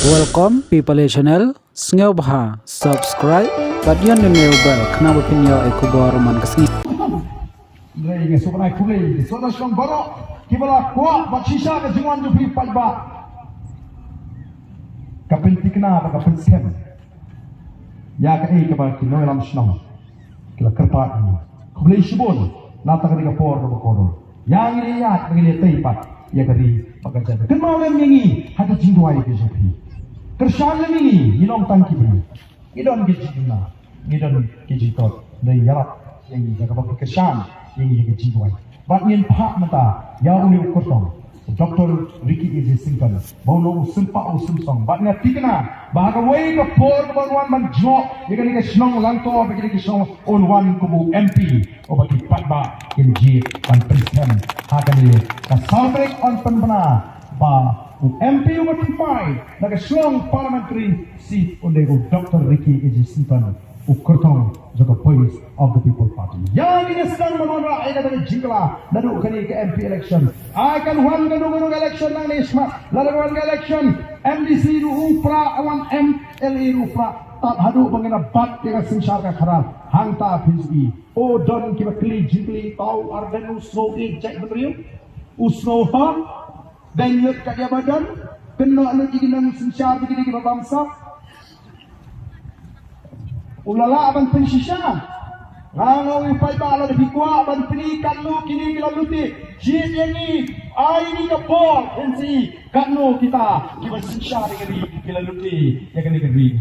Welcome people channel Sngeu Bha subscribe but yon new bell kena bapinyo ekubor man kasni Lei so kana kulei so na shong baro kibala kwa bakshisha ke jingwan ju fi palba kapin tikna ba kapin scam ya ka ei ka ba kino lam shnam kila karpa ni kulei shibon na ta ka por ba ko yang ni ya ka ni tei pat ya ka ri pagaja kan mau lem ni hada jingwai ke japi kershan ni ilong tangki bri idon ke jingna idon ke jitot dei yarap yang ni ka ba kershan yang ke jingwai bat ngin pak mata ya uli ukotong Dr. Ricky Easy Sington bono usumpa usumsong bat nga tikna baga way ka por ka wan man jo ikani ka snong lanto ikani ka snong on one kubu MP o baki patba in ji pan prisem hakani ka soundtrack on panbana ba MP over 5 naga strong parliamentary seat onde go Dr. Ricky Easy Sington ukurtong jaga voice of the people party yang ini sedang menolak ada dari jingla lalu kali ke MP election akan wan ganu election nang nisma lalu wan election MDC upra awan MLE upra tak hadu pengena bat dengan sengsar ka kharal hangta fizi o don kiba kli jingli tau arden usro e cek betriu usro ha dan yuk ka badan kena lu jadi nang sengsar begini kiba bangsa ulala aban pensisya ngalo ipai bala de bikwa aban penikan lu kini kita luti jin ini ai ni ka bol ensi kanu kita sensya dengan kita luti ya kan negeri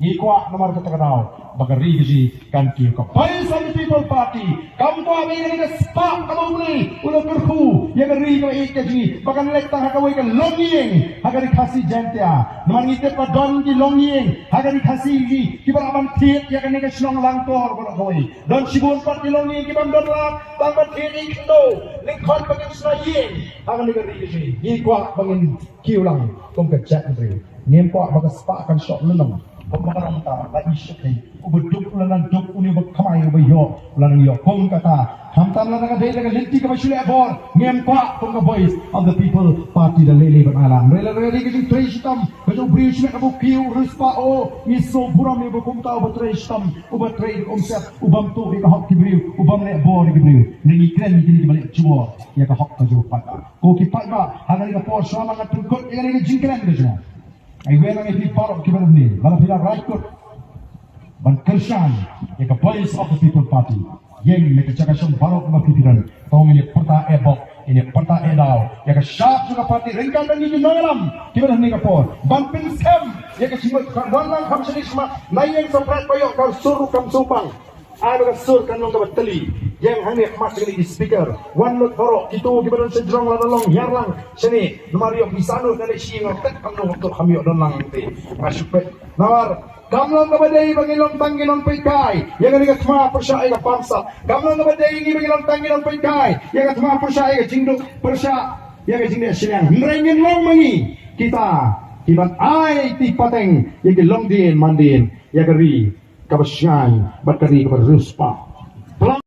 ni kwa nomor kata kenal bagari ji kan ki ka Paisa People Party kam ko abi ni spa kamu ni ulo berku ya gari ko ikji bakan lekta hakawai ka longing hagari khasi jantia nomor ngite pa don ki longing hagari khasi ji ki baraman thiet ya kan ni ka snong lang tor bola koi don sibun pat ki longing ki ban don la bang ban thiet ik do ling khon bakan sna yin hagari gari ji ni kwa bangin kiulang kom ka chat ni ngem ko baga spa kan shot lenong pemakaran ta la isyuk ni ubuduk lanan duk uni bakhamai ubayo lanan yo kong kata hamtam lanan ka dei laga linti ka basule abor ngem pa kong ka voice of the people party the lele banalan rela rela ki tristam ka jo bridge me abu kiu ruspa o iso buram me bukum ta ubat tristam ubat trade omset ubam tu ka hok ki briu ubam le bor ki briu ni kren ki balik chuo ya ka hok ka jo pa ko ki pa ba hangali ka por sama ka tukot ya ni jingkren ka jo ay wala ngi parok ki barum ni bala pila raikot ban kershan ya ka voice of the people party yang me ka chakasong parok ma pipiran tong ni parta ebok ini parta edau ya ka sharp juga party ringkan dan ni nangalam ki barum ni ka por ban pin scam ya ka simot wanang kamsanisma nayeng saprat koyo ka suru kam supang ano ka sur kanong ka batali yang hani mas ini speaker one lot horo itu kibaran sejrong lalong yarlang sini numario pisano dari singo tek kanu untuk kami don lang te masuk nawar gamlong ka badai bangilong tangilong paikai yang ni ka tma persya ka pamsa gamlong ka badai ni bangilong tangilong paikai yang ka tma persya ka jingduk persya yang ka jingduk siang ngrengin long mangi kita kibat ai ti pateng yang long din mandin yang kari kabasyan bat kari kabaruspa